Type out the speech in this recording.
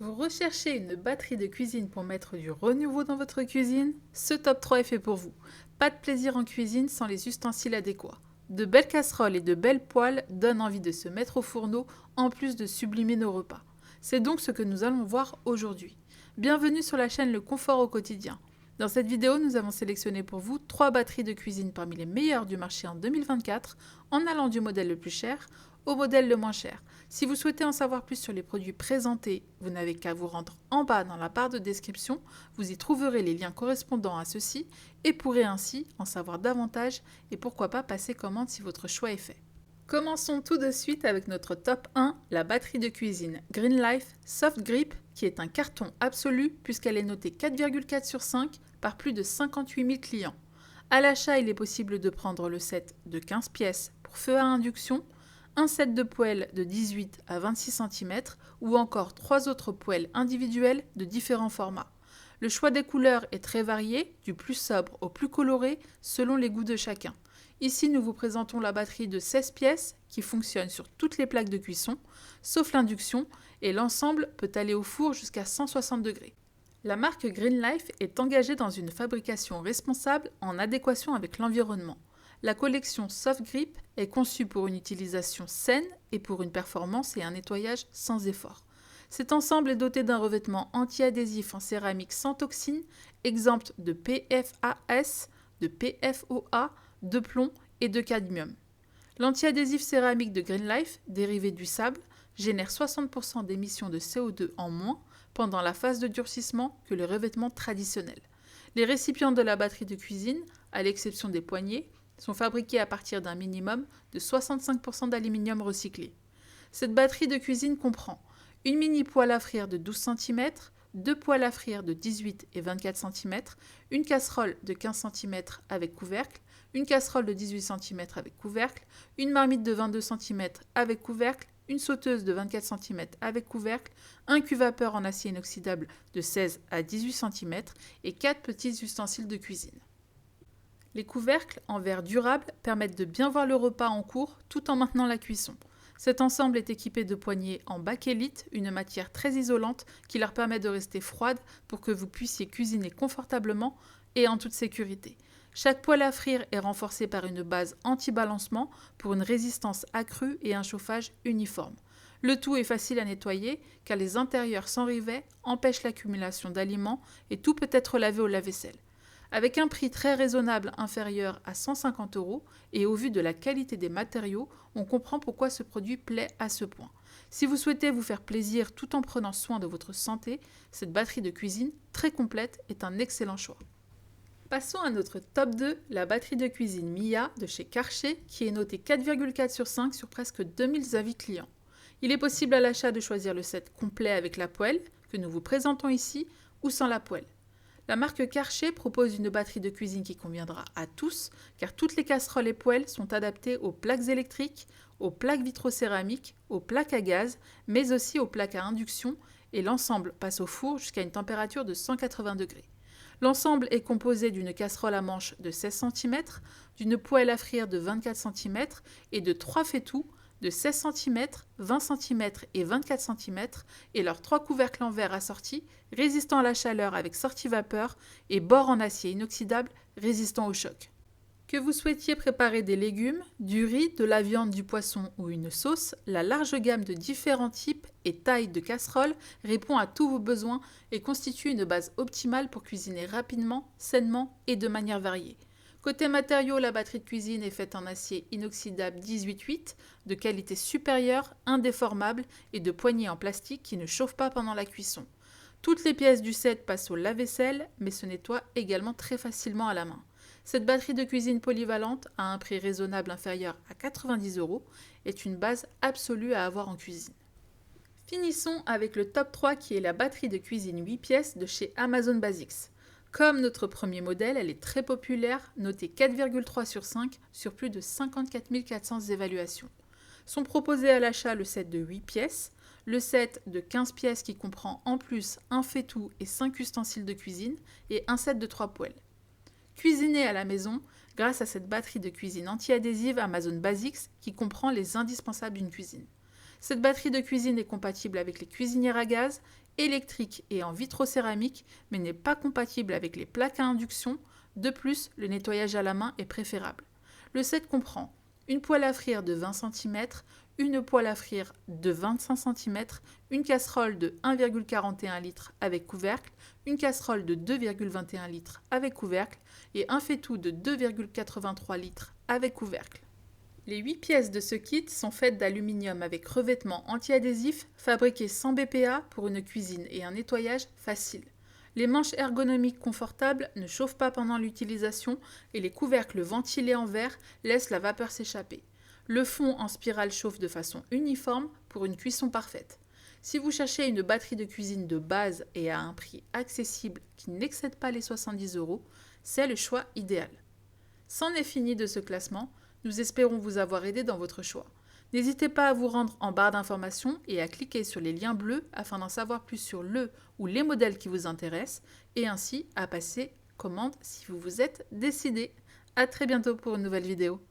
Vous recherchez une batterie de cuisine pour mettre du renouveau dans votre cuisine? Ce top 3 est fait pour vous. Pas de plaisir en cuisine sans les ustensiles adéquats. De belles casseroles et de belles poêles donnent envie de se mettre au fourneau en plus de sublimer nos repas. C'est donc ce que nous allons voir aujourd'hui. Bienvenue sur la chaîne Le Confort au quotidien. Dans cette vidéo, nous avons sélectionné pour vous 3 batteries de cuisine parmi les meilleures du marché en 2024, en allant du modèle le plus cher au modèle le moins cher. Si vous souhaitez en savoir plus sur les produits présentés, vous n'avez qu'à vous rendre en bas dans la barre de description, vous y trouverez les liens correspondant à ceux-ci et pourrez ainsi en savoir davantage et pourquoi pas passer commande si votre choix est fait. Commençons tout de suite avec notre top 1, la batterie de cuisine Greenlife Soft Grip, qui est un carton absolu puisqu'elle est notée 4,4 sur 5 par plus de 58 000 clients. À l'achat, il est possible de prendre le set de 15 pièces pour feu à induction, un set de poêles de 18 à 26 cm ou encore 3 autres poêles individuelles de différents formats. Le choix des couleurs est très varié, du plus sobre au plus coloré, selon les goûts de chacun. Ici, nous vous présentons la batterie de 16 pièces qui fonctionne sur toutes les plaques de cuisson, sauf l'induction, et l'ensemble peut aller au four jusqu'à 160 degrés. La marque Greenlife est engagée dans une fabrication responsable en adéquation avec l'environnement. La collection Soft Grip est conçue pour une utilisation saine et pour une performance et un nettoyage sans effort. Cet ensemble est doté d'un revêtement anti-adhésif en céramique sans toxines, exempt de PFAS, de PFOA, de plomb et de cadmium. L'anti-adhésif céramique de Greenlife, dérivé du sable, génère 60% d'émissions de CO2 en moins pendant la phase de durcissement que le revêtement traditionnel. Les récipients de la batterie de cuisine, à l'exception des poignées, sont fabriqués à partir d'un minimum de 65% d'aluminium recyclé. Cette batterie de cuisine comprend une mini poêle à frire de 12 cm, deux poêles à frire de 18 et 24 cm, une casserole de 15 cm avec couvercle, une casserole de 18 cm avec couvercle, une marmite de 22 cm avec couvercle, une sauteuse de 24 cm avec couvercle, un cuve-vapeur en acier inoxydable de 16 à 18 cm et 4 petits ustensiles de cuisine. Les couvercles en verre durable permettent de bien voir le repas en cours tout en maintenant la cuisson. Cet ensemble est équipé de poignées en bakélite, une matière très isolante qui leur permet de rester froide pour que vous puissiez cuisiner confortablement et en toute sécurité. Chaque poêle à frire est renforcé par une base anti-balancement pour une résistance accrue et un chauffage uniforme. Le tout est facile à nettoyer car les intérieurs sans rivet empêchent l'accumulation d'aliments et tout peut être lavé au lave-vaisselle. Avec un prix très raisonnable inférieur à 150 € et au vu de la qualité des matériaux, on comprend pourquoi ce produit plaît à ce point. Si vous souhaitez vous faire plaisir tout en prenant soin de votre santé, cette batterie de cuisine très complète est un excellent choix. Passons à notre top 2, la batterie de cuisine Mia de chez Karcher qui est notée 4,4 sur 5 sur presque 2000 avis clients. Il est possible à l'achat de choisir le set complet avec la poêle, que nous vous présentons ici, ou sans la poêle. La marque Karcher propose une batterie de cuisine qui conviendra à tous, car toutes les casseroles et poêles sont adaptées aux plaques électriques, aux plaques vitrocéramiques, aux plaques à gaz, mais aussi aux plaques à induction, et l'ensemble passe au four jusqu'à une température de 180 degrés. L'ensemble est composé d'une casserole à manche de 16 cm, d'une poêle à frire de 24 cm et de 3 faitout de 16 cm, 20 cm et 24 cm et leurs 3 couvercles en verre assortis, résistants à la chaleur avec sortie vapeur et bords en acier inoxydable résistant au choc. Que vous souhaitiez préparer des légumes, du riz, de la viande, du poisson ou une sauce, la large gamme de différents types et tailles de casseroles répond à tous vos besoins et constitue une base optimale pour cuisiner rapidement, sainement et de manière variée. Côté matériaux, la batterie de cuisine est faite en acier inoxydable 18-8, de qualité supérieure, indéformable et de poignées en plastique qui ne chauffent pas pendant la cuisson. Toutes les pièces du set passent au lave-vaisselle, mais se nettoient également très facilement à la main. Cette batterie de cuisine polyvalente, à un prix raisonnable inférieur à 90 €, est une base absolue à avoir en cuisine. Finissons avec le top 3 qui est la batterie de cuisine 8 pièces de chez Amazon Basics. Comme notre premier modèle, elle est très populaire, notée 4,3 sur 5 sur plus de 54 400 évaluations. Sont proposés à l'achat le set de 8 pièces, le set de 15 pièces qui comprend en plus un faitout et 5 ustensiles de cuisine et un set de 3 poêles. Cuisiner à la maison grâce à cette batterie de cuisine anti-adhésive Amazon Basics qui comprend les indispensables d'une cuisine. Cette batterie de cuisine est compatible avec les cuisinières à gaz électrique et en vitrocéramique, mais n'est pas compatible avec les plaques à induction. De plus, le nettoyage à la main est préférable. Le set comprend une poêle à frire de 20 cm, une poêle à frire de 25 cm, une casserole de 1,41 litres avec couvercle, une casserole de 2,21 litres avec couvercle et un faitout de 2,83 litres avec couvercle. Les 8 pièces de ce kit sont faites d'aluminium avec revêtement anti-adhésif, fabriqué sans BPA pour une cuisine et un nettoyage facile. Les manches ergonomiques confortables ne chauffent pas pendant l'utilisation et les couvercles ventilés en verre laissent la vapeur s'échapper. Le fond en spirale chauffe de façon uniforme pour une cuisson parfaite. Si vous cherchez une batterie de cuisine de base et à un prix accessible qui n'excède pas les 70 €, c'est le choix idéal. C'en est fini de ce classement, nous espérons vous avoir aidé dans votre choix. N'hésitez pas à vous rendre en barre d'informations et à cliquer sur les liens bleus afin d'en savoir plus sur le ou les modèles qui vous intéressent et ainsi à passer commande si vous vous êtes décidé. À très bientôt pour une nouvelle vidéo.